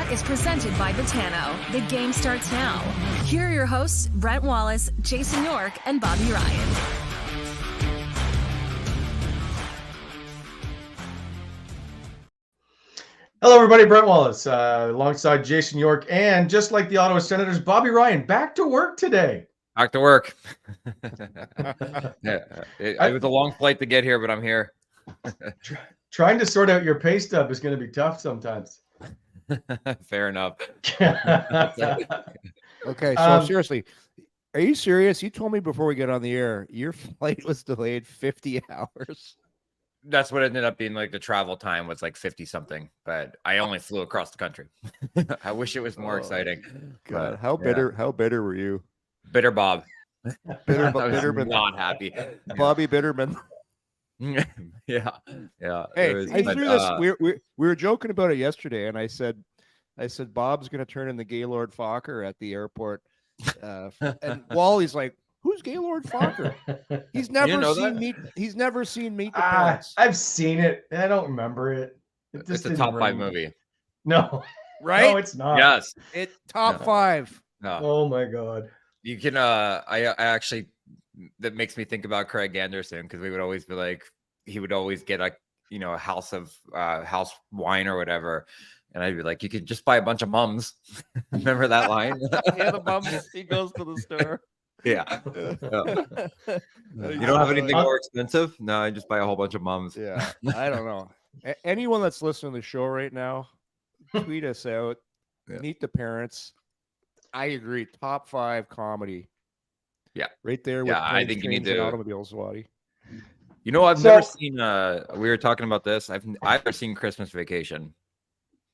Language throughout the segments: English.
Hot is presented by Botano. The game starts now. Here are your hosts, Brent Wallace, Jason York, and Bobby Ryan. Hello, everybody. Brent Wallace alongside Jason York, and just like the Ottawa Senators, Bobby Ryan back to work today. Back to work. It was a long flight to get here, but I'm here. Trying to sort out your pay stub is going to be tough sometimes. Fair enough. Okay, so seriously, are you serious? You told me before we get on the air, your flight was delayed 50 hours. That's what it ended up being. Like the travel time was like 50 something, but I only flew across the country. I wish it was more exciting. God, but, how bitter were you? Bitter Bob. Bitterman. Not happy. Bobby Bitterman. Yeah. Hey, I threw this. We were joking about it yesterday, and I said Bob's going to turn in the Gaylord Fokker at the airport, and Wally's like, "Who's Gaylord Fokker?" He's never seen Meet the Parents. I've seen it. I don't remember it. It's a top 5 movie. No, right? No, it's not. Yes, it's top 5. No. Oh my God. You can. I actually. That makes me think about Craig Anderson, because we would always be like, he would always get a house of house wine or whatever, and I'd be like, you could just buy a bunch of mums. Remember that line? Yeah, the mums. He goes to the store. Yeah. You don't have anything more expensive? No, I just buy a whole bunch of mums. Yeah, I don't know. Anyone that's listening to the show right now, tweet us out. Yeah. Meet the Parents. I agree. Top 5 comedy. Yeah, right there. Yeah, I think you need to automobiles, Swati. I've never seen. We were talking about this. I've never seen Christmas Vacation.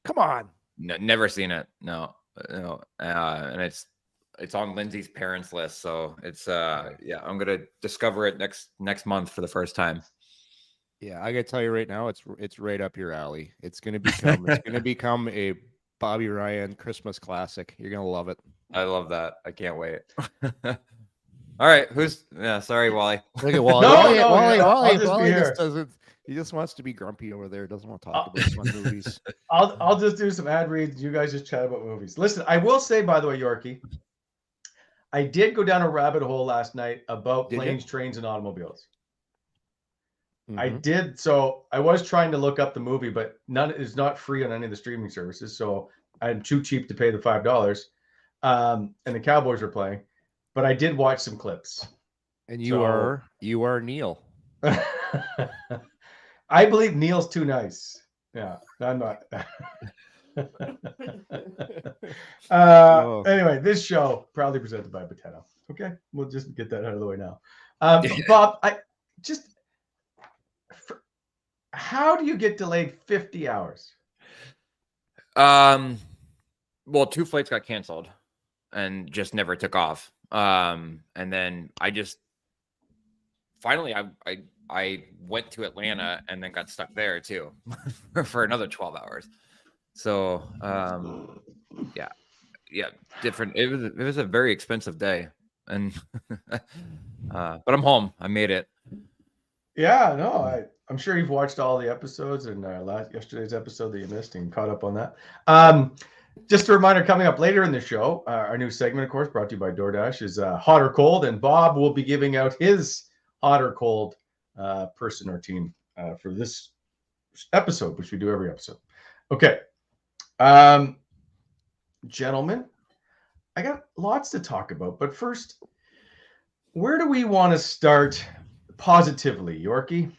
Come on. No, never seen it. No. And it's on Lindsay's parents list, so it's I'm gonna discover it next month for the first time. Yeah, I gotta tell you right now, it's right up your alley. It's gonna become a Bobby Ryan Christmas classic. You're gonna love it. I love that. I can't wait. All right, sorry, Wally. Look at Wally. Wally he just wants to be grumpy over there. Doesn't want to talk about some movies. I'll just do some ad reads. You guys just chat about movies. Listen, I will say, by the way, Yorkie, I did go down a rabbit hole last night about planes, trains, and automobiles. Mm-hmm. I did. So I was trying to look up the movie, but it's not free on any of the streaming services. So I'm too cheap to pay the $5. And the Cowboys were playing. But I did watch some clips. And you are Neil. I believe Neil's too nice. Yeah, I'm not. Anyway, this show proudly presented by Botano. Okay, we'll just get that out of the way now. Bob, how do you get delayed 50 hours? Well, 2 flights got canceled and just never took off. And then I went to Atlanta and then got stuck there too for another 12 hours. So, different. It was a very expensive day, and but I'm home. I made it. Yeah, no, I'm sure you've watched all the episodes and yesterday's episode that you missed and caught up on that. Just a reminder, coming up later in the show, our new segment, of course, brought to you by Doordash, is Hot or Cold, and Bob will be giving out his hot or cold person or team for this episode, which we do every episode. Okay. Gentlemen, I got lots to talk about, but first, where do we want to start positively, Yorkie?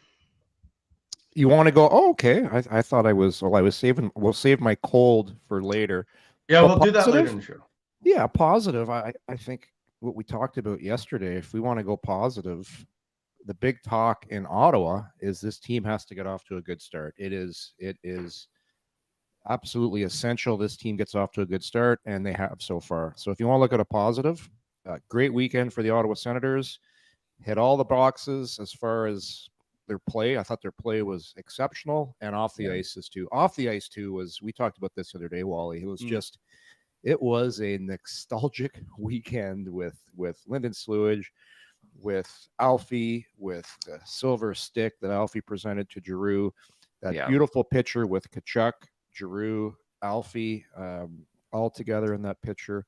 You want to go? Oh, okay. I thought we'll save my cold for later. Yeah, we'll do that later in the show. Yeah, positive. I think what we talked about yesterday, if we want to go positive, the big talk in Ottawa is this team has to get off to a good start. It is absolutely essential this team gets off to a good start, and they have so far. So if you want to look at a positive, great weekend for the Ottawa Senators. Hit all the boxes as far as their play. I thought their play was exceptional, and off the ice is too. Off the ice too was, we talked about this the other day, Wally. It was it was a nostalgic weekend with Lyndon Slewage, with Alfie, with the silver stick that Alfie presented to Giroux, that beautiful picture with Tkachuk, Giroux, Alfie, all together in that picture.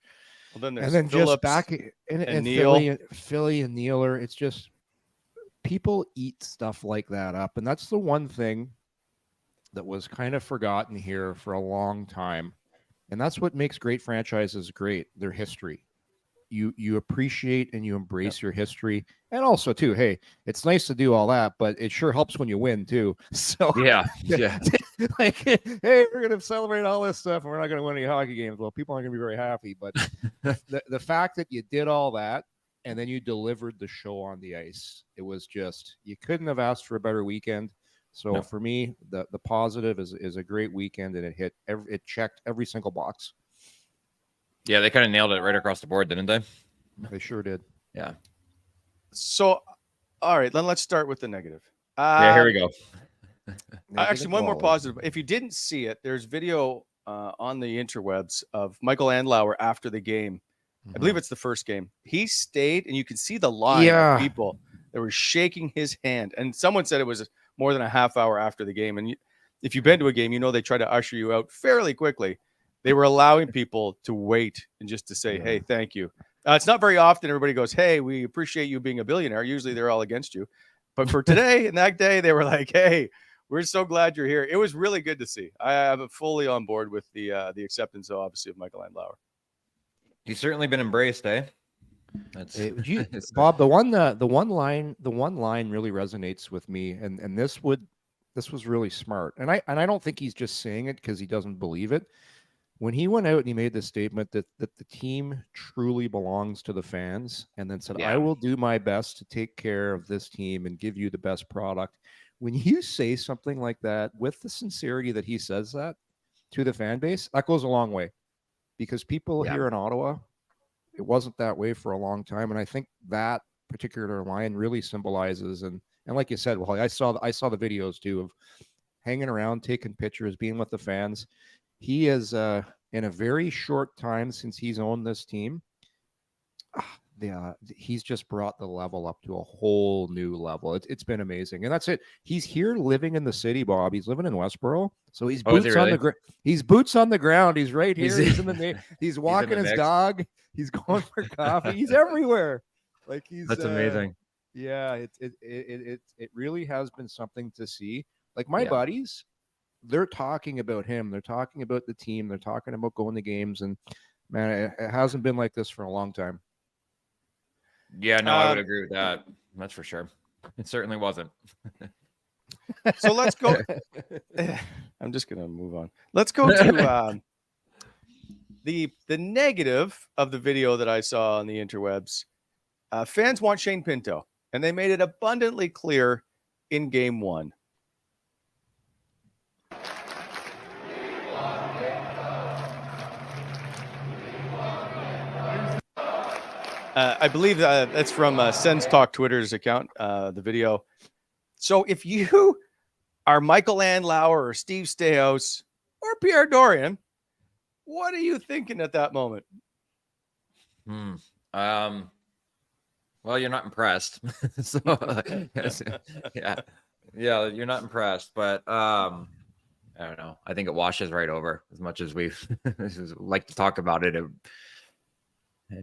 Well, then And then Phillips just back in Neil. Philly and Nealer, it's just people eat stuff like that up. And that's the one thing that was kind of forgotten here for a long time. And that's what makes great franchises great, their history. You appreciate and you embrace your history. And also, too, hey, it's nice to do all that, but it sure helps when you win, too. So, Yeah. like, hey, we're going to celebrate all this stuff and we're not going to win any hockey games. Well, people aren't going to be very happy. But the fact that you did all that and then you delivered the show on the ice, it was just, you couldn't have asked for a better weekend. So for me, the positive is a great weekend, and it checked every single box. Yeah, they kind of nailed it right across the board, didn't they? They sure did. Yeah. So, all right, then let's start with the negative. Yeah, here we go. Actually, one more positive. If you didn't see it, there's video on the interwebs of Michael Andlauer after the game. I believe it's the first game. He stayed, and you can see the line of people that were shaking his hand. And someone said it was more than a half hour after the game. And if you've been to a game, you know they try to usher you out fairly quickly. They were allowing people to wait and just to say, hey, thank you. It's not very often everybody goes, hey, we appreciate you being a billionaire. Usually they're all against you. But for today and that day, they were like, hey, we're so glad you're here. It was really good to see. I am fully on board with the acceptance, obviously, of Michael Andlauer. He's certainly been embraced, eh? Bob, the one line really resonates with me, and this was really smart. And I don't think he's just saying it because he doesn't believe it. When he went out and he made the statement that the team truly belongs to the fans, and then said, I will do my best to take care of this team and give you the best product. When you say something like that with the sincerity that he says that to the fan base, that goes a long way, because people here in Ottawa, it wasn't that way for a long time. And I think that particular line really symbolizes, and like you said, well, I saw the videos too of hanging around, taking pictures, being with the fans. He is in a very short time since he's owned this team. He's just brought the level up to a whole new level. It's been amazing, and that's it. He's here living in the city, Bob. He's living in Westboro, so he's boots on the ground. He's boots on the ground. He's right here. He's walking his dog. He's going for coffee. He's everywhere. Like that's amazing. Yeah, it really has been something to see. Like my buddies, they're talking about him. They're talking about the team. They're talking about going to games. And man, it hasn't been like this for a long time. Yeah, no, I would agree with that. That's for sure. It certainly wasn't. So let's go. I'm just going to move on. Let's go to the negative of the video that I saw on the interwebs. Fans want Shane Pinto, and they made it abundantly clear in game one. I believe that's from Sens Talk Twitter's account, the video. So if you are Michael Andlauer or Steve Staios or Pierre Dorian, what are you thinking at that moment? Well, you're not impressed. So, yeah, you're not impressed. But I don't know. I think it washes right over. As much as we like to talk about it.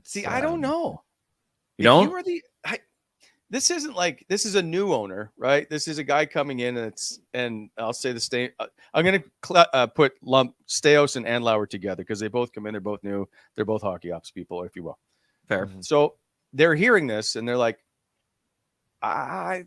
See, I don't know. You don't? You are this isn't like, this is a new owner, right? This is a guy coming in, and I'll say I'm going to put lump Staios and Andlauer together because they both come in. They're both new. They're both hockey ops people, if you will. Fair. So they're hearing this and they're like, not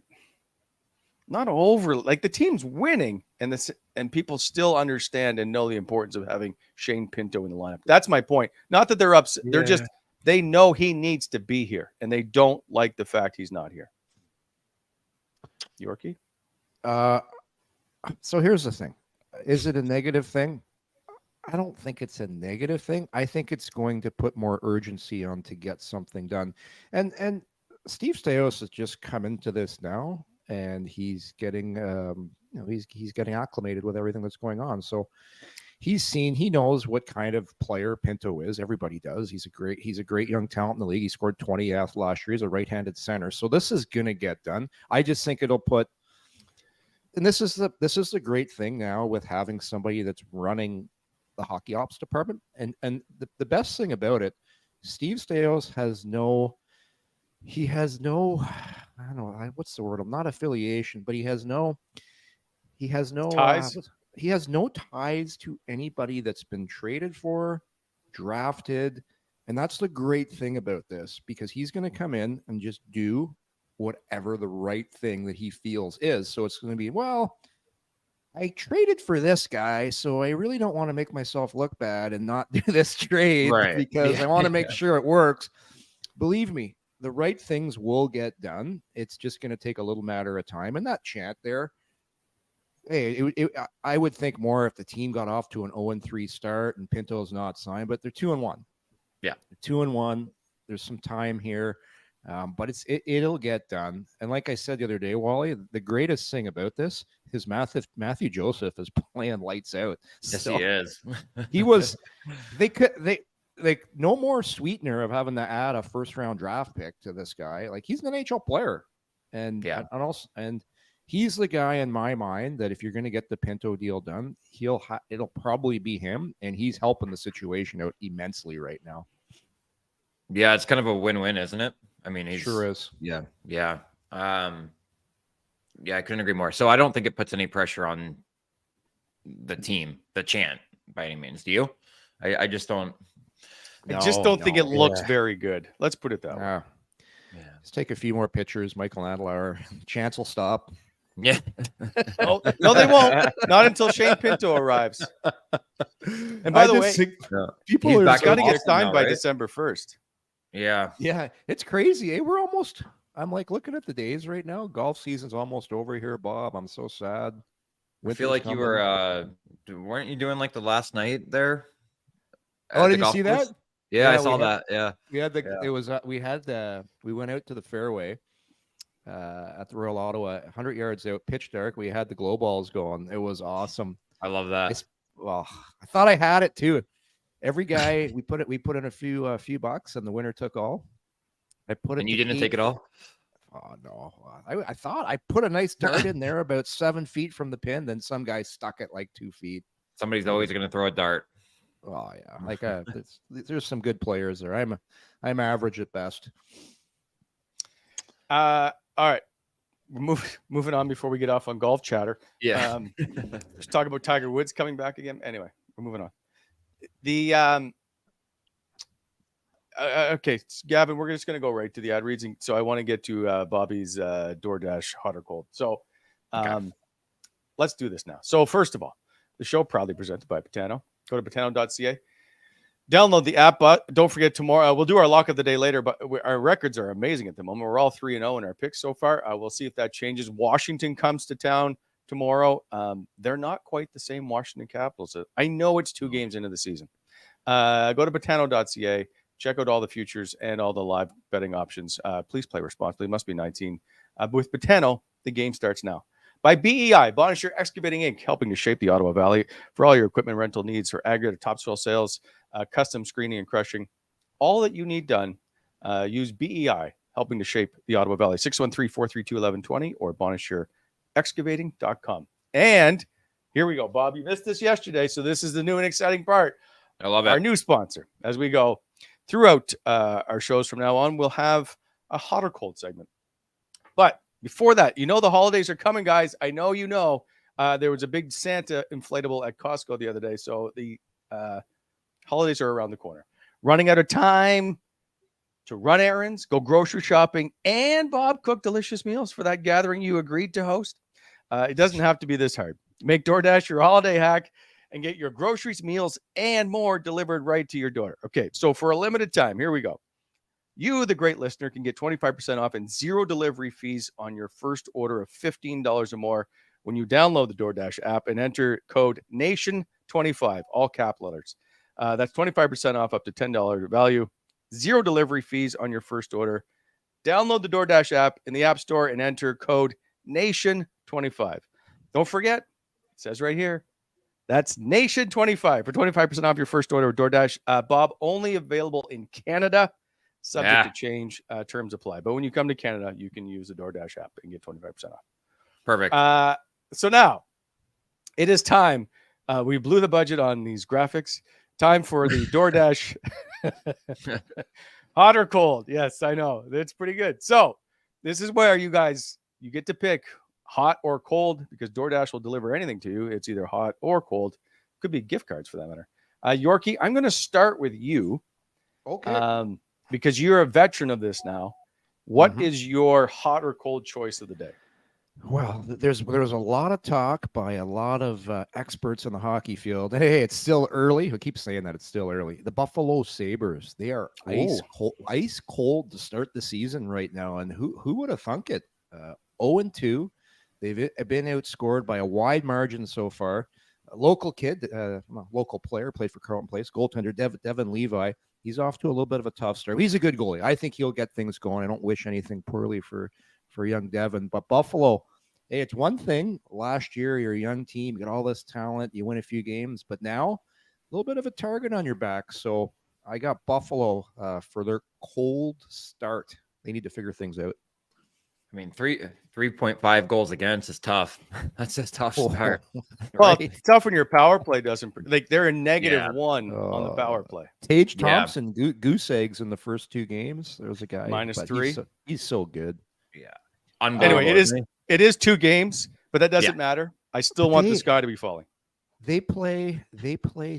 over. Like the team's winning, and people still understand and know the importance of having Shane Pinto in the lineup. That's my point. Not that they're upset. They're just, they know he needs to be here, and they don't like the fact he's not here. Yorkie? So here's the thing. Is it a negative thing? I don't think it's a negative thing. I think it's going to put more urgency on to get something done. And Steve Staios has just come into this now, and he's getting he's getting acclimated with everything that's going on. So he knows what kind of player Pinto is. Everybody does. He's a great young talent in the league. He scored 20 last year. He's a right-handed center. So this is going to get done. I just think it'll put, and this is the great thing now with having somebody that's running the hockey ops department. And the best thing about it, Steve Staios has no, I don't know, what's the word? I'm not affiliation, but he has no Ties? He has no ties to anybody that's been traded for, drafted. And that's the great thing about this, because he's going to come in and just do whatever the right thing that he feels is. So it's going to be, well, I traded for this guy, so I really don't want to make myself look bad and not do this trade because I want to make sure it works. Believe me, the right things will get done. It's just going to take a little matter of time. And that chant there, hey, I would think more if the team got off to an 0-3 start and Pinto's not signed, but they're 2-1. Yeah, they're 2-1. There's some time here, but it'll get done. And like I said the other day, Wally, the greatest thing about this is Matthew Joseph is playing lights out. Yes, So he is. he was. They like no more sweetener of having to add a first-round draft pick to this guy. Like, he's an NHL player, and he's the guy in my mind that if you're going to get the Pinto deal done, it'll probably be him, and he's helping the situation out immensely right now. Yeah, it's kind of a win-win, isn't it? I mean, he sure is. Yeah. I couldn't agree more. So I don't think it puts any pressure on the team, the chant, by any means. Do you? I just don't. I just don't think it looks very good. Let's put it that way. Yeah. Let's take a few more pictures. Michael Andlauer. Chance will stop. Yeah. No, they won't. Not until Shane Pinto arrives. And by the way, people are got to get signed by December 1st. Yeah. Yeah. It's crazy. I'm like looking at the days right now. Golf season's almost over here, Bob. I'm so sad. I feel like you were, weren't you doing like the last night there? Oh, did you see that? Yeah, I saw that. Yeah. We had we went out to the fairway at the Royal Ottawa, 100 yards out, pitch dark. We had the glow balls going. It was awesome. I love that. I thought I had it too. Every guy we put in a few bucks, and the winner took all. And you didn't take it all? Oh no. I thought I put a nice dart in there about 7 feet from the pin. Then some guy stuck it like 2 feet. Somebody's always going to throw a dart. Oh yeah, like there's some good players there. I'm average at best. All right, we're moving on before we get off on golf chatter. Yeah, let's talk about Tiger Woods coming back again. Anyway, we're moving on. The okay, Gavin, we're just going to go right to the ad reads. And so I want to get to Bobby's Doordash Hot or Cold. So let's do this now. So first of all, the show proudly presented by Pitano. Go to Pitano.ca. Download the app, but don't forget tomorrow. We'll do our lock of the day later, but our records are amazing at the moment. We're all 3-0 in our picks so far. We'll see if that changes. Washington comes to town tomorrow. They're not quite the same Washington Capitals. I know it's 2 games into the season. Go to Pitano.ca. Check out all the futures and all the live betting options. Please play responsibly. It must be 19. But with Pitano, the game starts now. By BEI, Bonisher Excavating Inc., helping to shape the Ottawa Valley for all your equipment rental needs for aggregate topsoil sales, custom screening and crushing. All that you need done, use BEI, helping to shape the Ottawa Valley. 613-432-1120 or BonisherExcavating.com. And here we go. Bob, you missed this yesterday, so this is the new and exciting part. I love it. Our new sponsor. As we go throughout our shows from now on, we'll have a hot or cold segment. But before that, the holidays are coming, guys. I know you know. There was a big Santa inflatable at Costco the other day, so the holidays are around the corner. Running out of time to run errands, go grocery shopping, and Bob cook delicious meals for that gathering you agreed to host. It doesn't have to be this hard. Make DoorDash your holiday hack and get your groceries, meals, and more delivered right to your door. Okay, so for a limited time, here we go. You, the great listener, can get 25% off and 0 delivery fees on your first order of $15 or more when you download the DoorDash app and enter code NATION25, all cap letters. That's 25% off up to $10 value. 0 delivery fees on your first order. Download the DoorDash app in the App Store and enter code NATION25. Don't forget, it says right here, that's NATION25 for 25% off your first order of DoorDash. Bob, only available in Canada. Subject to change, terms apply. But when you come to Canada, you can use the DoorDash app and get 25% off. Perfect. So now it is time We blew the budget on these graphics. Time for the DoorDash. Hot or cold? Yes, I know. That's pretty good. So this is where you get to pick hot or cold, because DoorDash will deliver anything to you. It's either hot or cold. Could be gift cards for that matter. Yorkie, I'm going to start with you. Okay. Because you're a veteran of this now. What is your hot or cold choice of the day? Well, there's a lot of talk by a lot of experts in the hockey field. Hey, it's still early. I keep saying that it's still early. The Buffalo Sabres, they are ice cold to start the season right now. And who would have thunk it? 0-2. They've been outscored by a wide margin so far. A local kid, local player, played for Carleton Place, goaltender Devin Levi. He's off to a little bit of a tough start. He's a good goalie. I think he'll get things going. I don't wish anything poorly for young Devin. But Buffalo, hey, it's one thing. Last year, you're a young team. You got all this talent. You win a few games. But now, a little bit of a target on your back. So I got Buffalo for their cold start. They need to figure things out. I mean, 3.5 goals against is tough. That's a tough start. Well, it's tough when your power play doesn't they're a -1 on the power play. Tage Thompson, goose eggs in the first 2 games. There's a guy -3. He's so good. Yeah. Anyway, it is 2 games, but that doesn't matter. I still want this guy to be falling. They play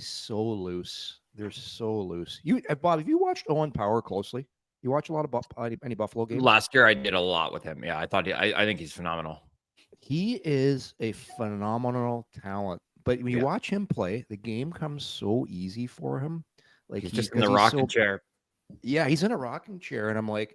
so loose. They're so loose. Bob, have you watched Owen Power closely? You watch a lot of any Buffalo games? Last year, I did a lot with him. Yeah, I think he's phenomenal. He is a phenomenal talent. But when you watch him play, the game comes so easy for him. Like he's just in the rocking chair. Yeah, he's in a rocking chair, and I'm like,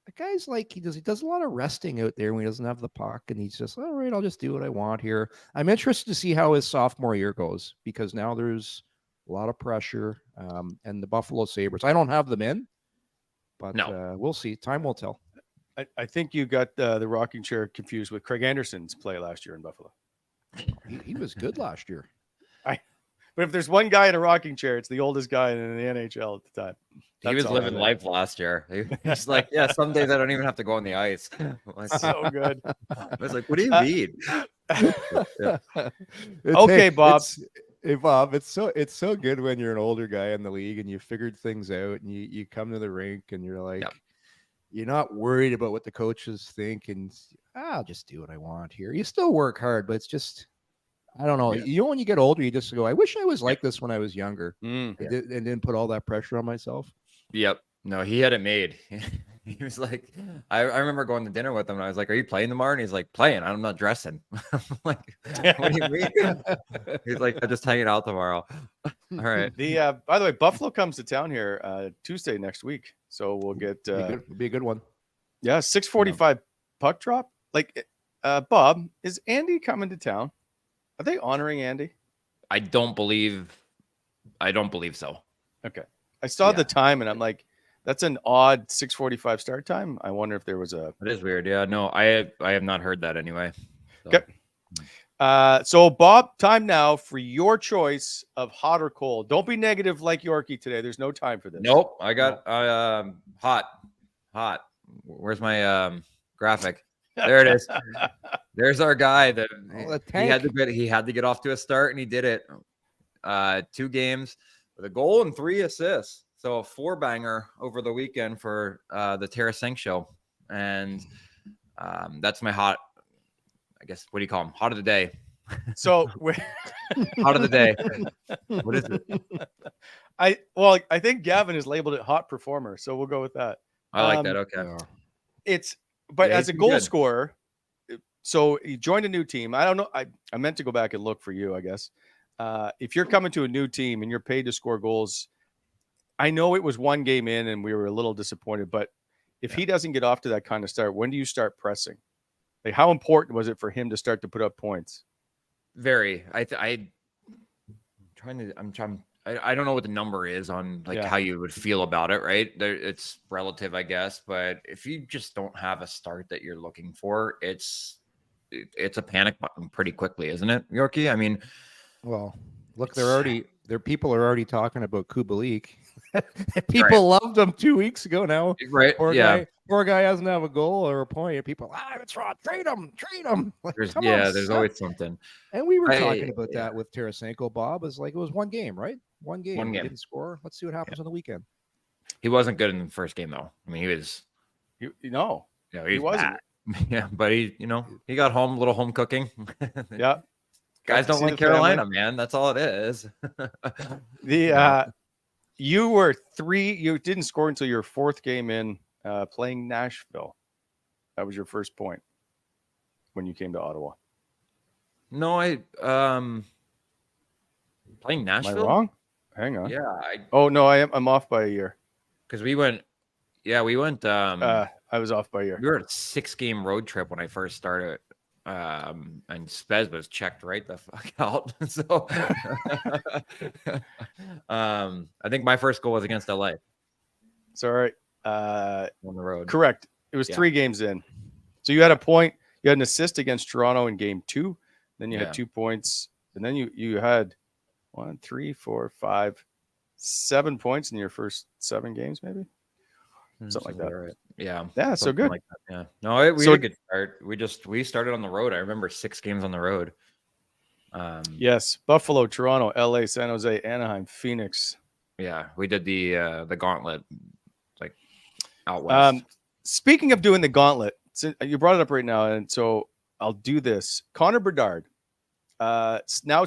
the guy's like he does a lot of resting out there when he doesn't have the puck, and he's just all right. I'll just do what I want here. I'm interested to see how his sophomore year goes, because now there's a lot of pressure, and the Buffalo Sabres. I don't have them in. But we'll see. Time will tell. I think you got the rocking chair confused with Craig Anderson's play last year in Buffalo. He was good last year. But if there's one guy in a rocking chair, it's the oldest guy in the NHL at the time. He was living life last year. He's like, some days I don't even have to go on the ice. So good. I was like, what do you mean? Okay, Bob. Hey Bob, it's so good when you're an older guy in the league and you figured things out, and you come to the rink and you're like, you're not worried about what the coaches think, and I'll just do what I want here. You still work hard, but it's just, I don't know. You know, when you get older, you just go, I wish I was like this when I was younger, and didn't put all that pressure on myself. Yep. No, he had it made. He was like, I remember going to dinner with him, and I was like, "Are you playing tomorrow?" And he's like, "Playing. I'm not dressing." I'm like, "What do you mean?" He's like, "I'm just hanging out tomorrow." All right. By the way, Buffalo comes to town here Tuesday next week, so we'll get it'll be a good one. Yeah, 6:45 puck drop. Like, Bob, is Andy coming to town? Are they honoring Andy? I don't believe so. Okay, I saw the time, and I'm like, that's an odd 6:45 start time. I wonder if there was a. It is weird. Yeah, no, I have not heard that anyway. So. Okay. So Bob, time now for your choice of hot or cold. Don't be negative like Yorkie today. There's no time for this. Nope. I got hot. Where's my graphic? There it is. There's our guy that he had to get off to a start, and he did it. 2 games with a goal and 3 assists. So a 4-banger over the weekend for the Tarasenko show. And that's my hot, I guess, what do you call them? Hot of the day. So hot of the day. What is it? I think Gavin has labeled it hot performer. So we'll go with that. I like that. Okay. As a goal scorer, so you joined a new team. I don't know. I meant to go back and look for you, I guess. If you're coming to a new team and you're paid to score goals, I know it was 1 game in and we were a little disappointed, but if he doesn't get off to that kind of start, when do you start pressing? Like, how important was it for him to start to put up points? Very. I don't know what the number is on how you would feel about it, right? It's relative, I guess, but if you just don't have a start that you're looking for, it's a panic button pretty quickly, isn't it, Yorkie? I mean, well, look, they're people are already talking about Kubalik. People loved him 2 weeks ago now. Right. Poor guy doesn't have a goal or a point. People, it's wrong. Trade him. Like, there's always something. And we were talking about that with Tarasenko, Bob. It was one game, right? One game. He didn't score. Let's see what happens on the weekend. He wasn't good in the first game though. I mean, he was. He Bad. wasn't. Yeah, but he got home, little home cooking. Yeah. Guys don't like Carolina, man. That's all it is. You didn't score until your fourth game in playing Nashville. That was your first point when you came to Ottawa. No, playing Nashville. Am I wrong? Hang on. Yeah. I'm off by a year. Because we went. I was off by a year. We were at a 6-game road trip when I first started. And Spez was checked right the fuck out. So I think my first goal was against LA. Sorry. On the road. Correct. It was 3 games in. So you had a point, you had an assist against Toronto in game 2, then you had 2 points, and then you had 1, 3, 4, 5, 7 points in your first 7 games, maybe. Something like that. Right. Yeah. Yeah. So good. Like that. Yeah. No, we had a good start. We started on the road. I remember 6 games on the road. Yes. Buffalo, Toronto, LA, San Jose, Anaheim, Phoenix. Yeah. We did the gauntlet like out west. Speaking of doing the gauntlet, you brought it up right now. And so I'll do this. Connor Bedard. Now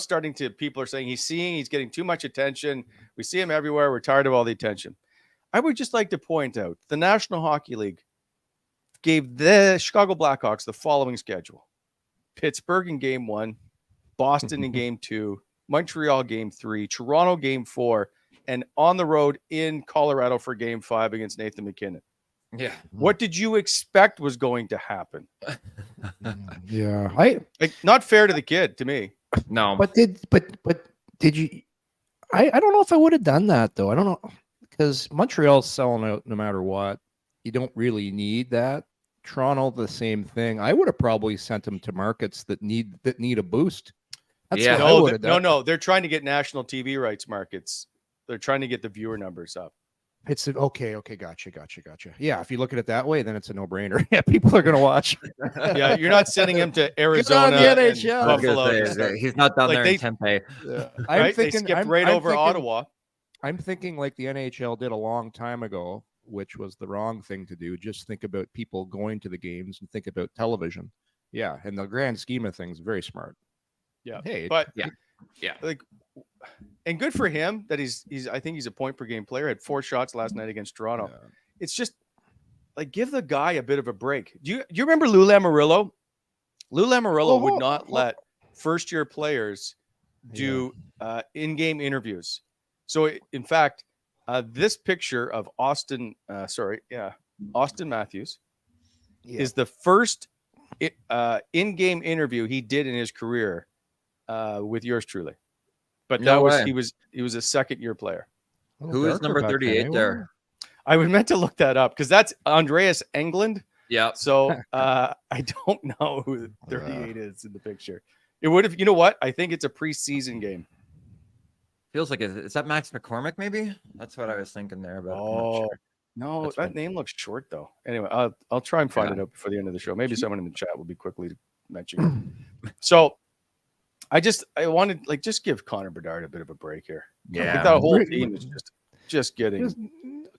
people are saying he's getting too much attention. We see him everywhere. We're tired of all the attention. I would just like to point out the National Hockey League gave the Chicago Blackhawks the following schedule: Pittsburgh in game 1, Boston in game 2, Montreal game 3, Toronto game 4, and on the road in Colorado for game 5 against Nathan McKinnon. Yeah. What did you expect was going to happen? Yeah. Not fair to the kid, to me. No. But did you? I don't know if I would have done that though. I don't know. Because Montreal's selling out no matter what. You don't really need that. Toronto, the same thing. I would have probably sent them to markets that need a boost. That's what I would have done. No. They're trying to get national TV rights markets. They're trying to get the viewer numbers up. It's okay. Gotcha. Yeah, if you look at it that way, then it's a no-brainer. Yeah, people are gonna watch. Yeah, you're not sending him to Arizona, the NHL. Buffalo. He's not down there in Tempe. Yeah. Right? They skipped over Ottawa. I'm thinking like the NHL did a long time ago, which was the wrong thing to do. Just think about people going to the games and think about television. Yeah, in the grand scheme of things, very smart. Yeah, hey, but yeah, like, and good for him that he's. I think he's a point per game player. Had 4 shots last night against Toronto. Yeah. It's just like give the guy a bit of a break. Do you remember Lou Lamoriello? Lou Lamoriello would not let first-year players do in-game interviews. So, in fact, this picture of Austin Matthews is the first in-game interview he did in his career with yours truly. But he was a second-year player. Who is number 38 there? I was meant to look that up because that's Andreas Englund. Yeah. So I don't know who 38 is in the picture. It would have. You know what? I think it's a preseason game. Feels like is that Max McCormick? Maybe that's what I was thinking there. But no, that's that name looks short though. Anyway, I'll try and find it out before the end of the show. Maybe someone in the chat will be quickly mentioning it. So I wanted just give Connor Bedard a bit of a break here. Yeah, that whole team is just getting.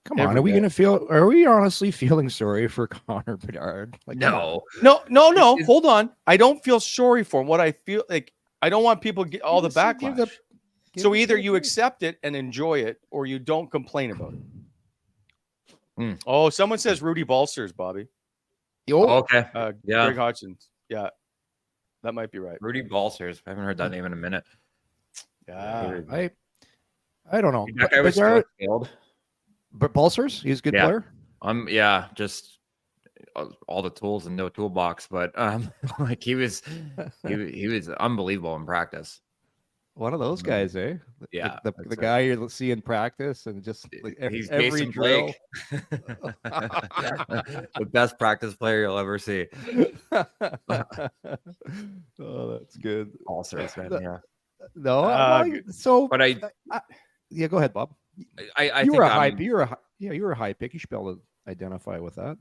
Come on, are we honestly feeling sorry for Connor Bedard? No. Hold on. I don't feel sorry for him. What I feel like, I don't want people to get all the backlash. So either you accept it and enjoy it, or you don't complain about it. Oh, someone says Rudy Balcers, Bobby. Okay. Greg Hodgins. Yeah, that might be right. Rudy Balcers. I haven't heard that name in a minute. Yeah, I don't know. That guy was still failed. But Balcers, he's a good player. Just all the tools and no toolbox, but like he was unbelievable in practice. One of those guys, eh? Yeah, the guy you see in practice and just like he's every drill. The best practice player you'll ever see. Oh, that's good. Balcers, man. Yeah. No. But yeah, go ahead, Bob. I You think were a high. You were a high pick. You should be able to identify with that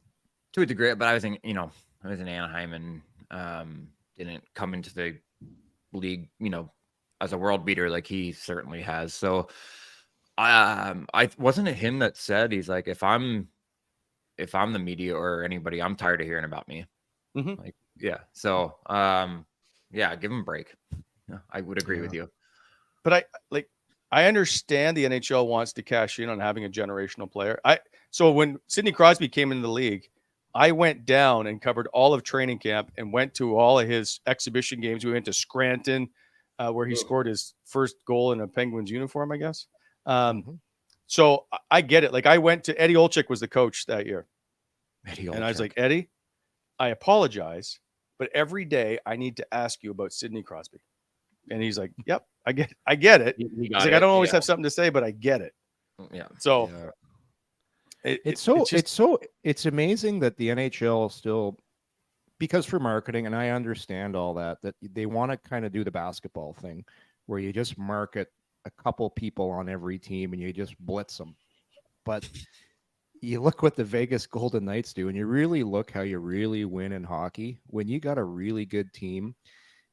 to a degree. But I was in Anaheim and didn't come into the league, as a world beater like he certainly has. So I wasn't it him that said, he's like, if I'm the media or anybody, I'm tired of hearing about me. Mm-hmm. Like, yeah. So yeah, give him a break. Yeah, I would agree with you. But I understand the NHL wants to cash in on having a generational player. So when Sidney Crosby came into the league, I went down and covered all of training camp and went to all of his exhibition games. We went to Scranton, where he scored his first goal in a Penguins uniform, I guess. So I get it. Like, I went to Eddie Olczyk was the coach that year. And I was like, Eddie, I apologize, but every day I need to ask you about Sidney Crosby. And he's like, yep, I get it. He's like, I don't always have something to say, but I get it. Yeah. So it's amazing that the NHL still, because for marketing, and I understand all that they want to kind of do the basketball thing where you just market a couple people on every team and you just blitz them. But you look what the Vegas Golden Knights do, and you really look how you really win in hockey when you got a really good team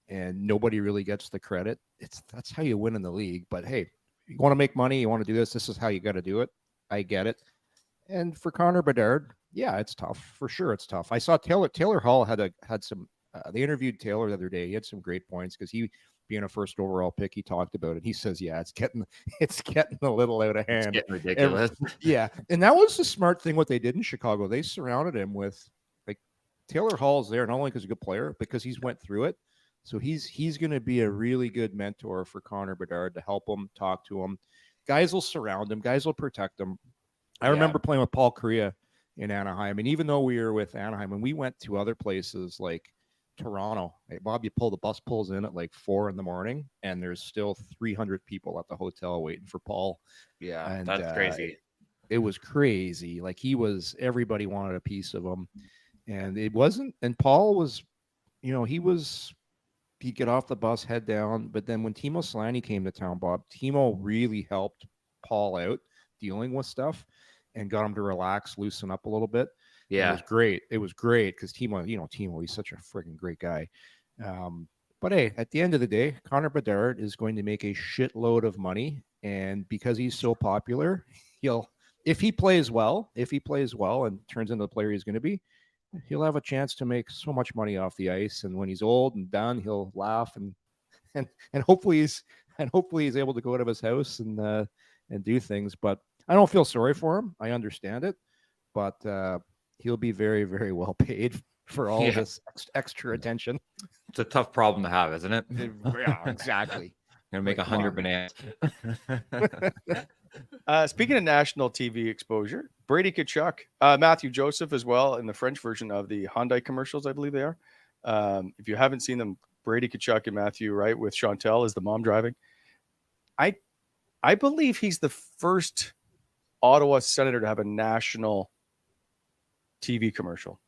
and nobody really gets the credit. That's how you win in the league. But hey, you want to make money, you want to do this is how you got to do it. I get it. And for Connor Bedard, yeah, it's tough. For sure it's tough. I saw Taylor Hall had some they interviewed Taylor the other day. He had some great points because he, being a first overall pick, he talked about it. He says, yeah, it's getting a little out of hand. It's getting ridiculous. Yeah. And that was the smart thing what they did in Chicago. They surrounded him with, like, Taylor Hall's there not only because he's a good player, because he's went through it. So he's going to be a really good mentor for Connor Bedard to help him, talk to him. Guys will surround him. Guys will protect him. I remember playing with Paul Kariya in Anaheim. And even though we were with Anaheim, and we went to other places like Toronto, hey, Bob, the bus pulls in at like 4 a.m. and there's still 300 people at the hotel waiting for Paul. Yeah, and that's crazy. It was crazy. Like, everybody wanted a piece of him, and it wasn't. And Paul was, he'd get off the bus, head down. But then when Timo Slaney came to town, Bob, Timo really helped Paul out dealing with stuff and got him to relax, loosen up a little bit. Yeah, it was great. It was great because Timo, he's such a freaking great guy. But hey, at the end of the day, Connor Bedard is going to make a shitload of money, and because he's so popular, if he plays well and turns into the player he's going to be, he'll have a chance to make so much money off the ice. And when he's old and done, he'll laugh and hopefully he's able to go out of his house and do things. But I don't feel sorry for him. I understand it, but he'll be very, very well paid for all this extra attention. It's a tough problem to have, isn't it? Yeah, exactly. Gonna make 100 bananas. Speaking of national TV exposure, Brady Tkachuk, Matthew Joseph as well in the French version of the Hyundai commercials, I believe they are. If you haven't seen them, Brady Tkachuk and Matthew, right, with Chantel as the mom driving. I believe he's the first Ottawa Senator to have a national TV commercial.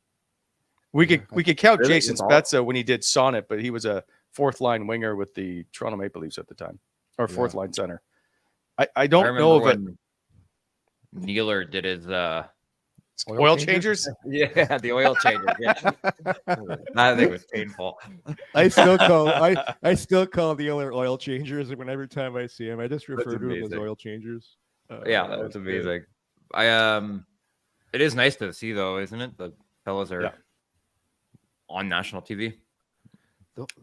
We could count really? Jason Spezza when he did Sonnet, but he was a fourth line winger with the Toronto Maple Leafs at the time, or fourth line center. I don't know if Nealer did his oil changers. Yeah, the oil changers. Yeah. I think it was painful. I still call Nealer oil changers, and every time I see him, I just refer to him as oil changers. Yeah, that's amazing. It is nice to see, though, isn't it? The fellas are on national TV.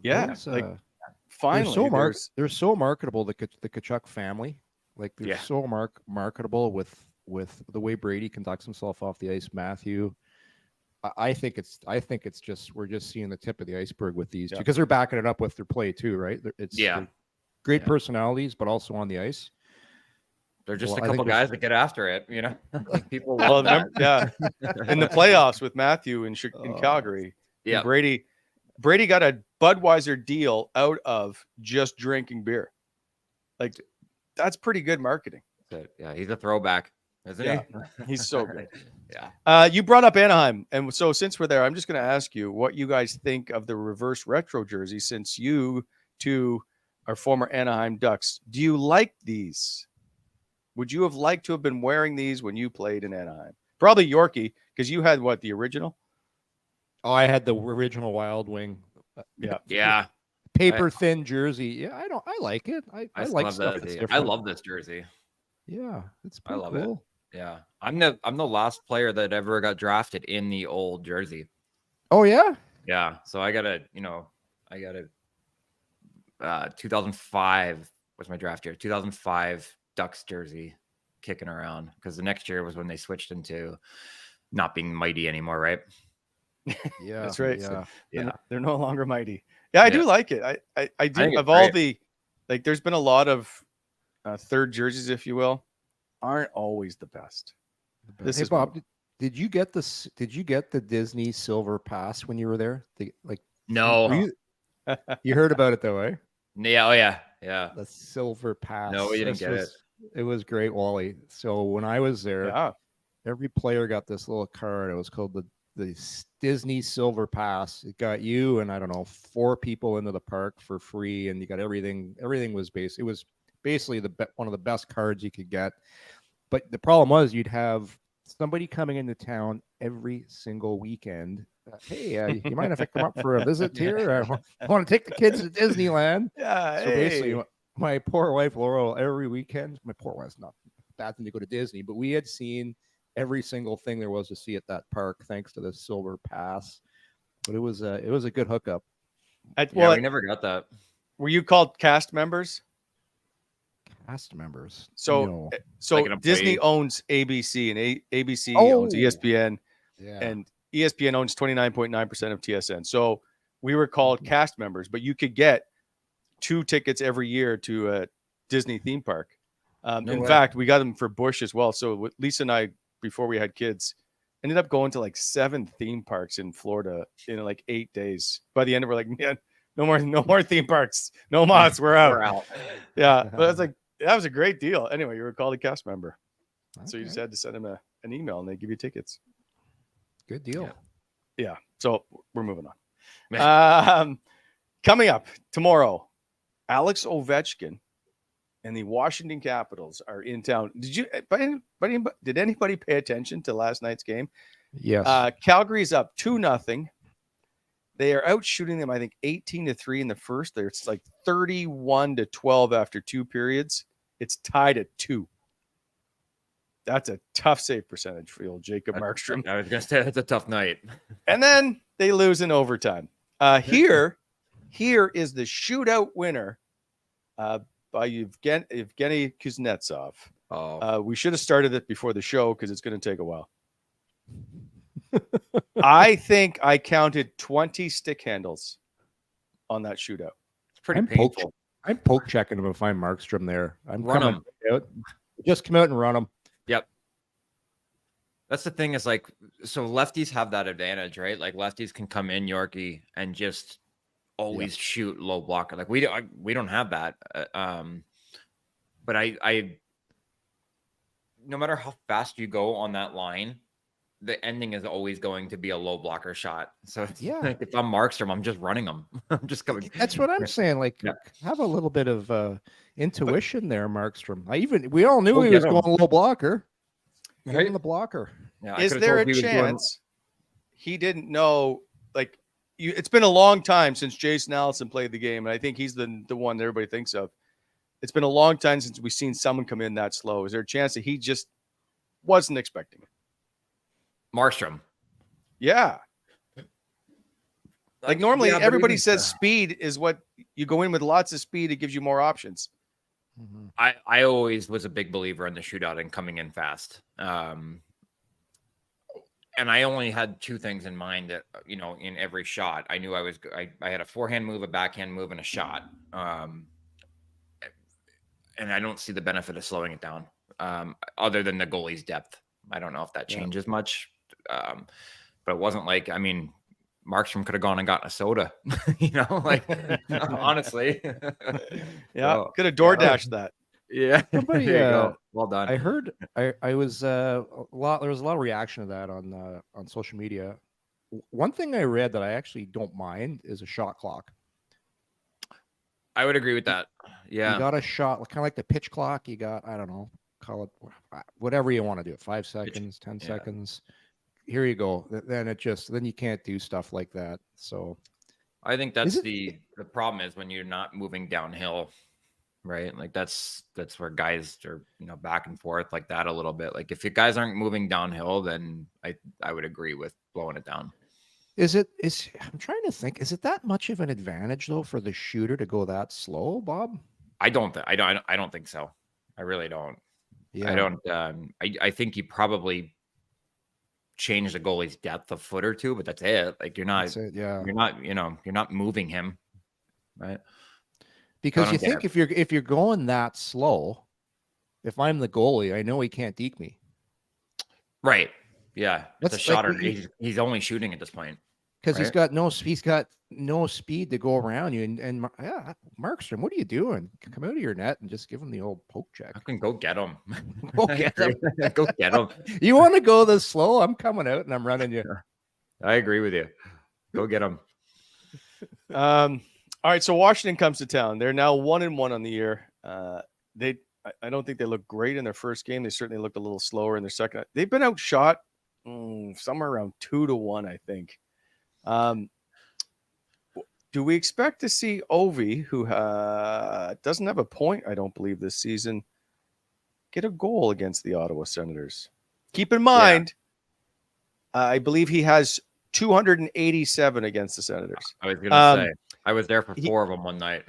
Yeah, finally, they're so marketable. The Tkachuk family, like they're so marketable with the way Brady conducts himself off the ice. Matthew, I think it's just we're just seeing the tip of the iceberg with these because they're backing it up with their play too, right? It's great personalities, but also on the ice. They're just a couple guys that get after it, Like people love that. In the playoffs with Matthew in Calgary, Brady got a Budweiser deal out of just drinking beer. Like, that's pretty good marketing. Yeah, he's a throwback, isn't he? He's so good. Yeah. You brought up Anaheim, and so since we're there, I'm just going to ask you what you guys think of the reverse retro jersey, since you two our former Anaheim Ducks. Do you like these? Would you have liked to have been wearing these when you played in Anaheim? Probably Yorkie, because you had what, the original? Oh, I had the original Wild Wing. Yeah. Yeah. Paper thin jersey. Yeah, I like it. I like stuff that's different. I love this jersey. Yeah, it's I love cool. it. Yeah. I'm the last player that ever got drafted in the old jersey. Oh yeah? Yeah. So I got a 2005 was my draft year. 2005 Ducks jersey kicking around because the next year was when they switched into not being mighty anymore, right? Yeah. That's right. Yeah. Yeah. They're no longer mighty. Yeah, I do like it. I do. think it's Of all great. there's been a lot of third jerseys, if you will, aren't always the best. This Hey is Bob, did you get this? Did you get the Disney Silver Pass when you were there? No. You heard about it though, eh? Yeah. Oh yeah. Yeah. The Silver Pass. No, we didn't get it. It was great, Wally. So when I was there, every player got this little card. It was called the Disney Silver Pass. It got you and I don't know 4 people into the park for free, and you got everything. Everything was based. It was basically one of the best cards you could get. But the problem was you'd have somebody coming into town every single weekend. Hey, you mind if I come up for a visit here? I want to take the kids to Disneyland. Yeah. So basically, my poor wife Laurel, every weekend, my poor wife's not a bad thing to go to Disney, but we had seen every single thing there was to see at that park thanks to the Silver Pass. But it was a good hookup. We never got that. Were you called cast members? Cast members. So Like Disney owns ABC, and ABC owns ESPN, and ESPN owns 29.9% of TSN. So we were called cast members, but you could get 2 tickets every year to a Disney theme park. In fact, we got them for Bush as well. So with Lisa and I, before we had kids, ended up going to like 7 theme parks in Florida in like 8 days. By the end, we're like, man, no more theme parks, no mods, we're out. We're out. Yeah, but it's like that was a great deal. Anyway, you were called a cast member, so you Okay. just had to send them an email, and they give you tickets. Good deal. Yeah. So we're moving on. Coming up tomorrow, Alex Ovechkin and the Washington Capitals are in town. Did anybody pay attention to last night's game? Yes. Calgary's up 2-0. They are out shooting them, I think, 18-3 in the first. It's like 31-12 after 2 periods. It's tied at 2. That's a tough save percentage for old Jacob Markstrom. I was gonna say that's a tough night. And then they lose in overtime. Here is the shootout winner by Evgeny Kuznetsov. Oh, We should have started it before the show because it's going to take a while. I think I counted 20 stick handles on that shootout. it's pretty I'm painful. I'm poke checking him if I'm Markstrom there. I'm Run coming out. Just come out and run him. Yep. That's the thing is like, so lefties have that advantage, right? Like lefties can come in Yorkie and just always shoot low blocker. Like we don't have that. But I no matter how fast you go on that line, the ending is always going to be a low blocker shot. So it's like if I'm Markstrom, I'm just running them. I'm just coming. That's what I'm saying. Like, have a little bit of intuition there, Markstrom. We all knew he was going low blocker. Right in the blocker. Yeah, is there a chance he didn't know? Like, it's been a long time since Jason Allison played the game, and I think he's the one that everybody thinks of. It's been a long time since we've seen someone come in that slow. Is there a chance that he just wasn't expecting it? Markstrom. Yeah. Like normally everybody says speed is what you go in with lots of speed. It gives you more options. Mm-hmm. I always was a big believer in the shootout and coming in fast. And I only had 2 things in mind that, in every shot. I knew I had a forehand move, a backhand move, and a shot. And I don't see the benefit of slowing it down other than the goalie's depth. I don't know if that changes much. But it wasn't like, Markstrom could have gone and gotten a soda, honestly. Yeah. Could have DoorDashed that. Yeah. Somebody, there you go. Well done. I heard I was there was a lot of reaction to that on social media. One thing I read that I actually don't mind is a shot clock. I would agree with that. Yeah. You got a shot, kind of like the pitch clock. You got, I don't know, call it whatever you want to do. 5 seconds, 10 seconds. Here you go. Then you can't do stuff like that. So I think that's the problem is when you're not moving downhill, right? Like that's where guys are, back and forth like that a little bit. Like if you guys aren't moving downhill, then I would agree with blowing it down. I'm trying to think, is it that much of an advantage though for the shooter to go that slow, Bob? I don't think so. I really don't. Yeah. I don't. I think you probably change the goalie's depth a foot or two, but that's it. Like you're not. You're not. You're not moving him, right? Because you think if you're going that slow, if I'm the goalie, I know he can't deke me. Right. Yeah. It's a shot. He's only shooting at this point. Because he's got no speed to go around you. And Markstrom, what are you doing? Come out of your net and just give him the old poke check. I can go get him. Go get him. Go get him. You want to go this slow? I'm coming out and I'm running you. I agree with you. Go get him. All right. So Washington comes to town. They're now 1-1 on the year. I don't think they look great in their first game. They certainly looked a little slower in their second. They've been outshot somewhere around 2-1, I think. Do we expect to see Ovi, who doesn't have a point, I don't believe, this season, get a goal against the Ottawa Senators? Keep in mind, I believe he has 287 against the Senators. I was going to say, I was there for 4 of them one night.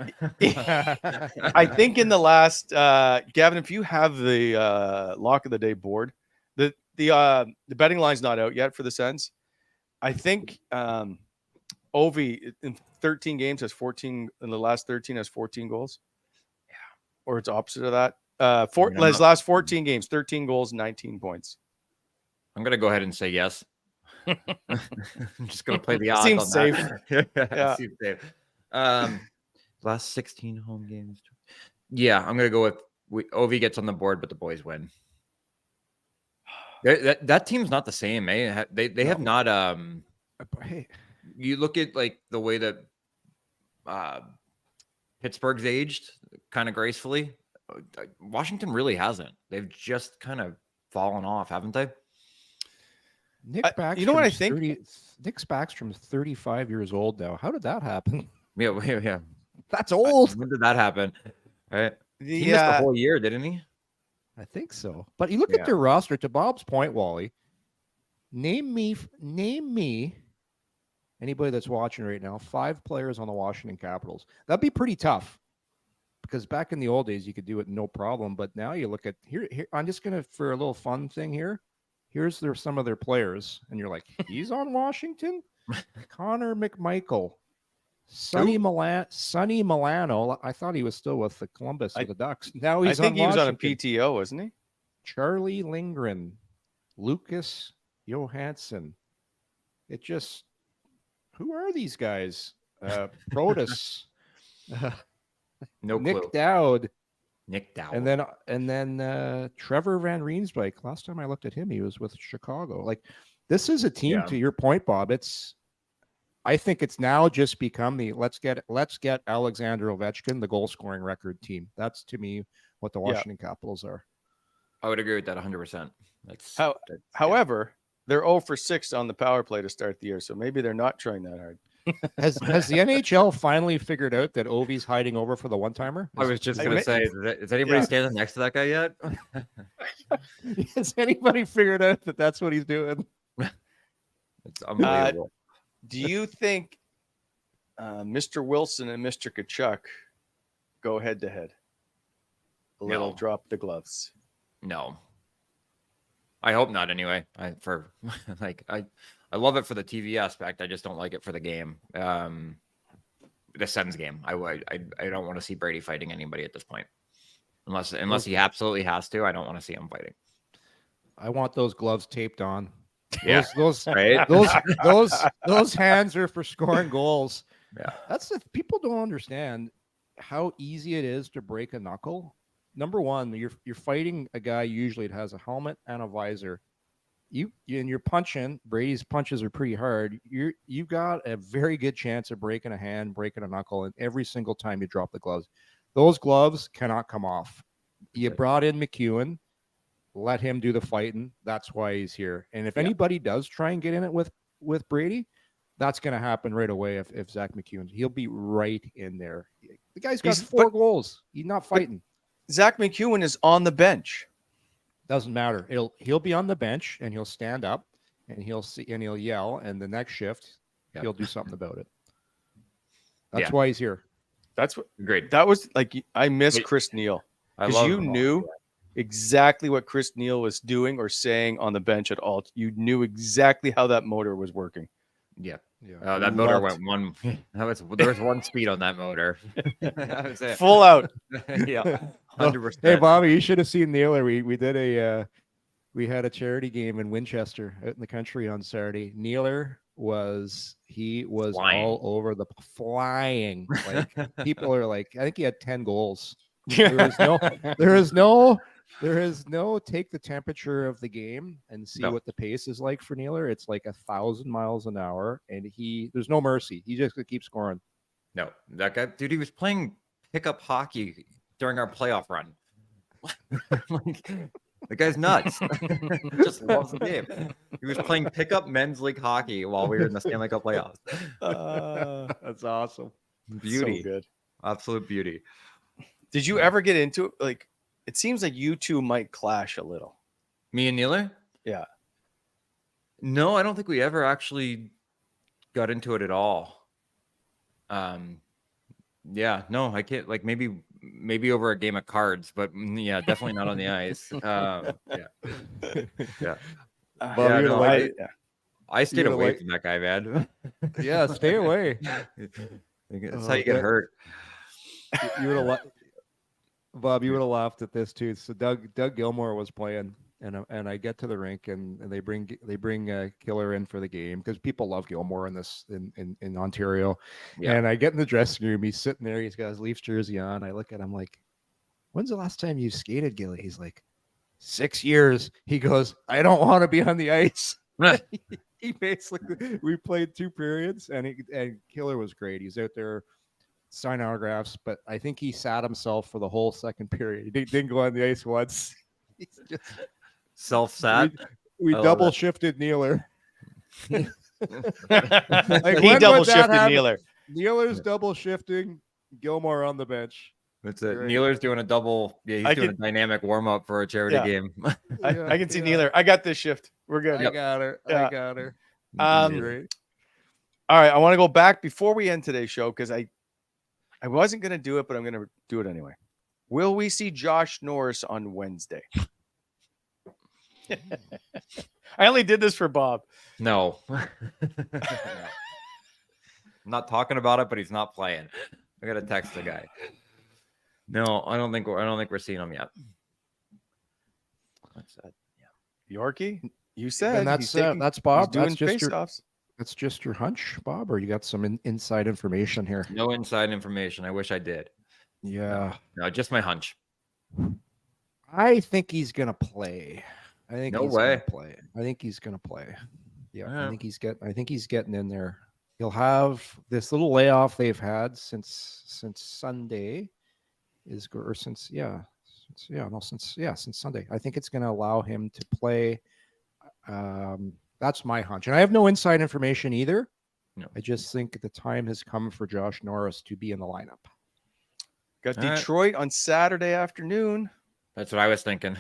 I think in the last, Gavin, if you have the lock of the day board, the betting line's not out yet for the Sens. I think Ovi in 13 games has 14. In the last 13 has 14 goals. Yeah, or it's opposite of that. His last 14 games, 13 goals, 19 points. I'm gonna go ahead and say yes. I'm just gonna play the odds. Seems on safe. That. Seems safe. Last 16 home games. Yeah, I'm gonna go with Ovi gets on the board, but the boys win. That team's not the same, eh? They have not. Hey, you look at like the way that Pittsburgh's aged, kind of gracefully. Washington really hasn't. They've just kind of fallen off, haven't they? Nick Backstrom. You know what I think? Nick Backstrom's 35 years old now. How did that happen? Yeah. That's old. When did that happen? Right. He missed the whole year, didn't he? I think so. But you look at their roster, to Bob's point, Wally. Name me anybody that's watching right now, 5 players on the Washington Capitals. That'd be pretty tough. Because back in the old days, you could do it no problem. But now you look at here I'm just gonna, for a little fun thing here. Here's some of their players, and you're like, he's on Washington? Connor McMichael. Sonny Milano. I thought he was still with the Columbus or the Ducks. Now he's on Washington. He was on a PTO, wasn't he? Charlie Lindgren, Lucas Johansson. It just, who are these guys? Protus, no Nick clue. Dowd, and then Trevor Van Riensbeek. Last time I looked at him, he was with Chicago. Like, this is a team. To your point, Bob. I think it's now just become the let's get Alexander Ovechkin, the goal scoring record team. That's, to me, what the Washington Capitals are. I would agree with that 100%. However, they're 0 for 6 on the power play to start the year, so maybe they're not trying that hard. Has the NHL finally figured out that Ovi's hiding over for the one-timer? I was just going to say, is anybody standing next to that guy yet? Has anybody figured out that that's what he's doing? It's unbelievable. Do you think Mr. Wilson and Mr. Tkachuk go head-to-head? A little drop the gloves. No. I hope not anyway. I love it for the TV aspect. I just don't like it for the game. The Sens game. I don't want to see Brady fighting anybody at this point. Unless he absolutely has to, I don't want to see him fighting. I want those gloves taped on. Yeah, those right? those hands are for scoring goals. Yeah. That's the people don't understand how easy it is to break a knuckle. Number one, you're fighting a guy usually that has a helmet and a visor. you're punching. Brady's punches are pretty hard. You got a very good chance of breaking a hand, breaking a knuckle, and every single time you drop the gloves, those gloves cannot come off. You brought in McEwen, let him do the fighting. That's why he's here. And if anybody does try and get in it with Brady, that's going to happen right away. If Zach McEwen, he'll be right in there. The guy's got 4 goals. He's not fighting. Zach McEwen is on the bench. Doesn't matter. He'll be on the bench and he'll stand up and he'll see and he'll yell. And the next shift, he'll do something about it. That's why he's here. That's what Great. That was like, I miss Chris Neal, because you knew exactly what Chris Neal was doing or saying on the bench at all. You knew exactly how that motor was working. Yeah. That motor went one. There was one speed on that motor. That was it. Full out. Yeah. 100%. Hey, Bobby, you should have seen Naylor. We did we had a charity game in Winchester out in the country on Saturday. Naylor was flying. All over the flying. Like people are like, I think he had 10 goals. There is no take the temperature of the game and see what the pace is like for Naylor. It's like 1,000 miles an hour, and there's no mercy. He just keeps scoring. No, that guy, dude, he was playing pickup hockey during our playoff run. Like, the guy's nuts. Just loves the game. He was playing pickup men's league hockey while we were in the Stanley Cup playoffs. That's awesome. Beauty. So good. Absolute beauty. Did you ever get into it? Like, it seems like you two might clash a little. Me and Naylor? Yeah. No, I don't think we ever actually got into it at all. Yeah, no, I can't. Like maybe over a game of cards, but yeah, definitely not on the ice. Yeah. I stayed away from that guy, man. Yeah, stay away. That's how you get hurt. You would have, Bob. You would have laughed at this too. So Doug Gilmour was playing, and I get to the rink, and they bring Killer in for the game because people love Gilmour in Ontario. Yeah. And I get in the dressing room. He's sitting there. He's got his Leafs jersey on. I look at him like, "When's the last time you skated, Gilly?" He's like, 6 years. He goes, "I don't want to be on the ice." He basically, we played 2 periods, and Killer was great. He's out there signing autographs, but I think he sat himself for the whole second period. He didn't go on the ice once. He's just self-sat. We double shifted Naylor. Like, he double shifted Naylor. Naylor's double shifting, Gilmour on the bench. That's it. Right. Naylor's doing a double. Yeah, he's doing a dynamic warm-up for a charity game. I can see Naylor. I got this shift. We're good. I got her. Yeah. I got her. Great. All right. I want to go back before we end today's show because I wasn't going to do it, but I'm going to do it anyway. Will we see Josh Norris on Wednesday? I only did this for Bob. No. I'm not talking about it, but he's not playing. I got to text the guy. No, I don't think we're seeing him yet. What's that? Yeah. Yorkie, you said, and that's Bob. Doing face-offs. That's just your hunch, Bob, or you got some inside information here? No inside information. I wish I did. Yeah. No, just my hunch. I think he's gonna play. I think no way. Play. I think he's gonna play. Yeah. I think he's getting in there. He'll have this little layoff they've had since Sunday since Sunday. I think it's gonna allow him to play. That's my hunch. And I have no inside information either. No. I just think the time has come for Josh Norris to be in the lineup. Got Detroit on Saturday afternoon. That's what I was thinking.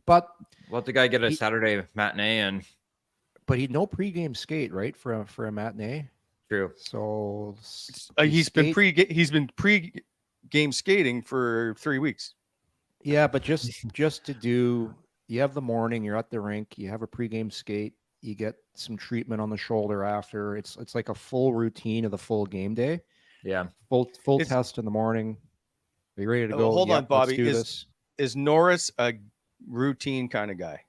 But let the guy get a Saturday matinee but no pregame skate, right? For a matinee. True. So he's been pre-game skating for 3 weeks. Yeah, but just to do, you have the morning, you're at the rink, you have a pregame skate, you get some treatment on the shoulder after. It's like a full routine of the full game day. Yeah. Full test in the morning. Are you ready to go? Hold on, Bobby. Is Norris a routine kind of guy?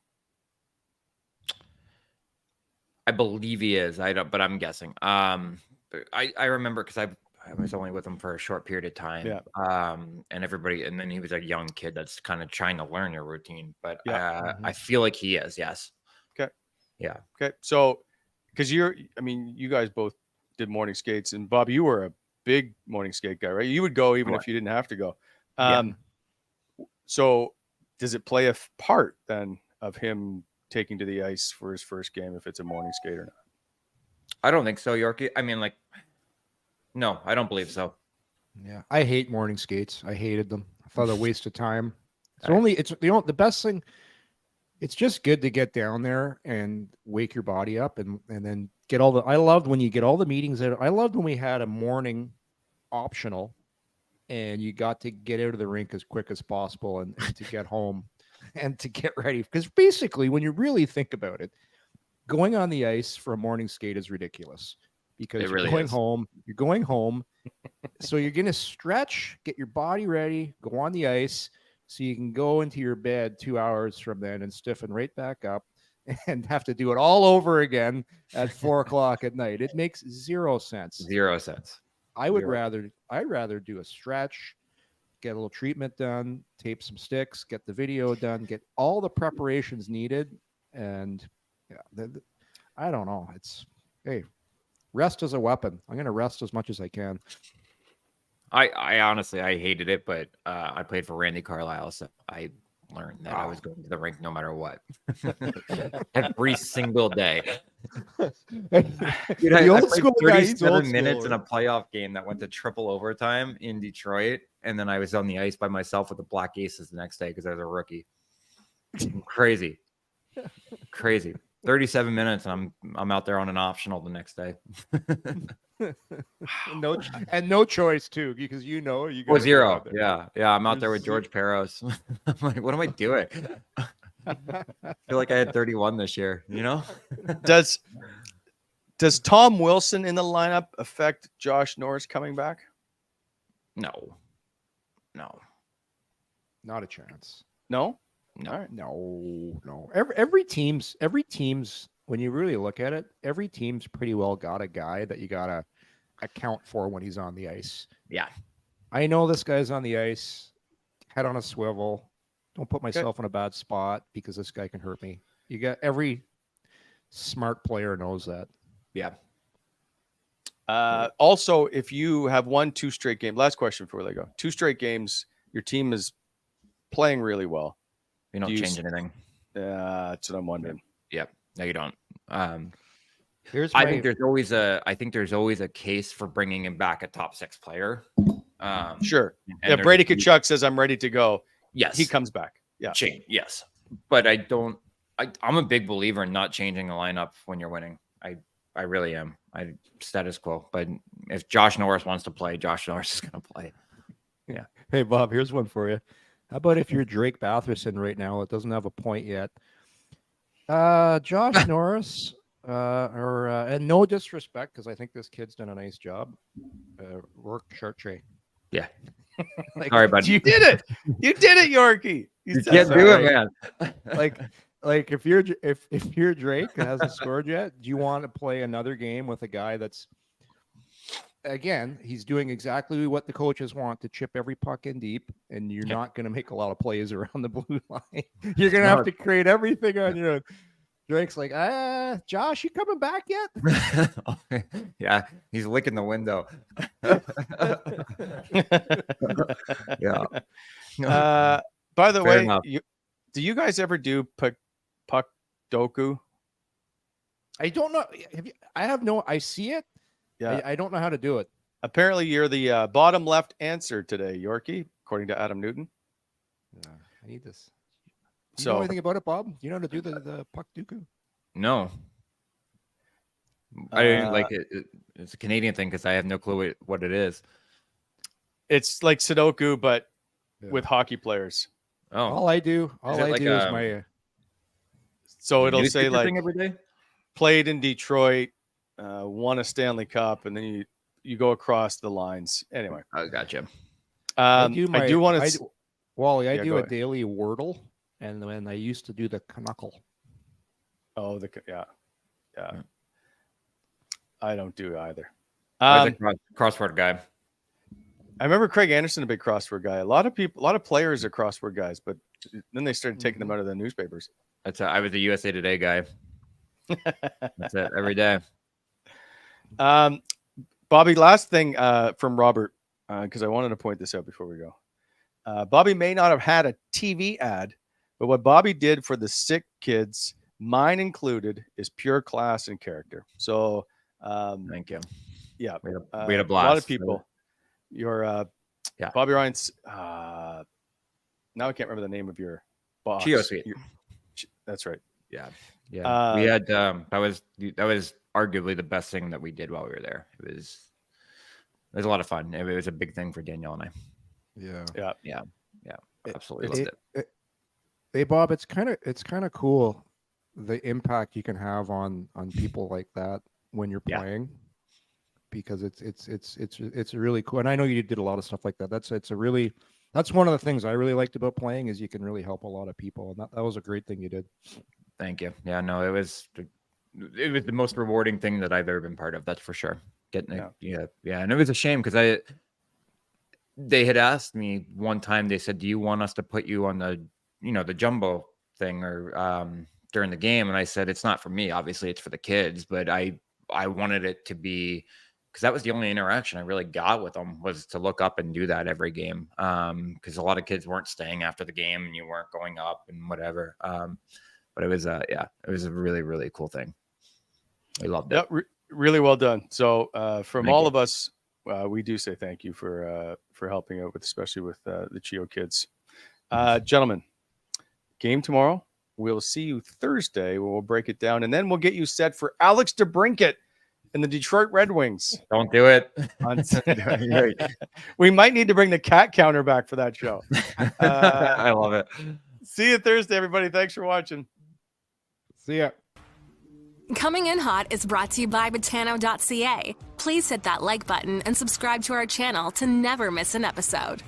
I believe he is. But I'm guessing. I remember because I was only with him for a short period of time. Yeah. And then he was a young kid that's kind of trying to learn your routine. But I feel like he is. Yes. Yeah. Okay. So, because you guys both did morning skates, and Bob, you were a big morning skate guy, right? You would go even if you didn't have to go. So does it play a part then of him taking to the ice for his first game if it's a morning skate or not? I don't think so, Yorkie. I mean, like, no, I don't believe so. Yeah, I hate morning skates. I hated them. I thought a waste of time. It's the best thing. It's just good to get down there and wake your body up and then get all the. I loved when you get all the meetings out. I loved when we had a morning optional, and you got to get out of the rink as quick as possible and to get home and to get ready. Because basically, when you really think about it, going on the ice for a morning skate is ridiculous. Because you're going home, so you're going to stretch, get your body ready, go on the ice, so you can go into your bed 2 hours from then and stiffen right back up and have to do it all over again at 4 o'clock at night. It makes zero sense. I'd rather do a stretch, get a little treatment done, tape some sticks, get the video done, get all the preparations needed. And I don't know. Rest is a weapon. I'm going to rest as much as I can. I honestly, I hated it, but I played for Randy Carlisle, so I learned that I was going to the rink no matter what. Every single day. Dude, I played 37 minutes in a playoff game that went to triple overtime in Detroit, and then I was on the ice by myself with the Black Aces the next day because I was a rookie. Crazy. 37 minutes, and I'm out there on an optional the next day. no choice too, because you got zero. Yeah. I'm out there with George Peros. I'm like, what am I doing? I feel like I had 31 this year. Does Tom Wilson in the lineup affect Josh Norris coming back? No, not a chance. No. No, right. No. Every team's when you really look at it, every team's pretty well got a guy that you gotta account for when he's on the ice. Yeah. I know this guy's on the ice, head on a swivel. Don't put myself in a bad spot because this guy can hurt me. Every smart player knows that. Yeah. Also, if you have won 2 straight games, last question before we go. 2 straight games, your team is playing really well. You don't change anything. That's what I'm wondering. Yep. No, you don't. I think there's always a case for bringing him back a top 6 player. Sure. Yeah. Brady Tkachuk says I'm ready to go. Yes. He comes back. Yeah. Yes. But I'm a big believer in not changing the lineup when you're winning. I really am. Status quo. But if Josh Norris wants to play, Josh Norris is going to play. Yeah. Hey, Bob, here's one for you. How about if you're Drake Batherson right now? It doesn't have a point yet. Josh Norris, and no disrespect, because I think this kid's done a nice job. Work Chartre. Yeah. Sorry, buddy. You did it. You did it, Yorkie. You can't do it, man. like if you're Drake and hasn't scored yet, do you want to play another game with a guy that's? Again, he's doing exactly what the coaches want, to chip every puck in deep, and you're not going to make a lot of plays around the blue line. You're going to have to create everything on your own. Drake's like, Josh, you coming back yet? Yeah, he's licking the window. Yeah. By the way, do you guys ever do puck doku? I don't know. I see it. Yeah, I don't know how to do it. Apparently, you're the bottom left answer today, Yorkie, according to Adam Newton. Yeah, I need this. Do you know anything about it, Bob? Do you know how to do the puck doku? No. I didn't like it. It's a Canadian thing because I have no clue what it is. It's like Sudoku, but with hockey players. Oh, all I do is my. So it'll say like every day. Played in Detroit. Won a Stanley Cup, and then you go across the lines. Anyway, I gotcha. I do want to. Wally, I do a daily Wordle, and then I used to do the Knuckle. Oh, yeah. I don't do either. I was a crossword guy. I remember Craig Anderson, a big crossword guy. A lot of players are crossword guys, but then they started taking them out of the newspapers. I was a USA Today guy. That's it every day. Bobby, last thing from Robert, because I wanted to point this out before we go. Bobby may not have had a TV ad, but what Bobby did for the sick kids, mine included, is pure class and character. So, Thank you. Yeah, we had a blast. A lot of people. Your Bobby Ryan's. Now I can't remember the name of your boss. Chio Suite. That's right. Yeah. We had that was arguably the best thing that we did while we were there. It was a lot of fun. It was a big thing for Danielle and I. Yeah. Absolutely loved it. Hey Bob, it's kind of cool the impact you can have on people like that when you're playing, because it's really cool. And I know you did a lot of stuff like that. That's one of the things I really liked about playing, is you can really help a lot of people, and that was a great thing you did. Thank you. Yeah, no, it was the most rewarding thing that I've ever been part of. That's for sure. And it was a shame because they had asked me one time. They said, "Do you want us to put you on the jumbo thing or during the game?" And I said, "It's not for me. Obviously, it's for the kids, but I wanted it to be." Because that was the only interaction I really got with them, was to look up and do that every game. Because a lot of kids weren't staying after the game and you weren't going up and whatever. But it was it was a really, really cool thing. We loved it. Yeah, really well done. So from Thank all you. of us, we do say thank you for helping out with, especially with the Chio kids. Gentlemen, game tomorrow. We'll see you Thursday when we'll break it down, and then we'll get you set for Alex DeBrincat and the Detroit Red Wings. Don't do it. We might need to bring the cat counter back for that show. I love it. See you Thursday, everybody. Thanks for watching. See ya. Coming in Hot is brought to you by Botano.ca. Please hit that like button and subscribe to our channel to never miss an episode.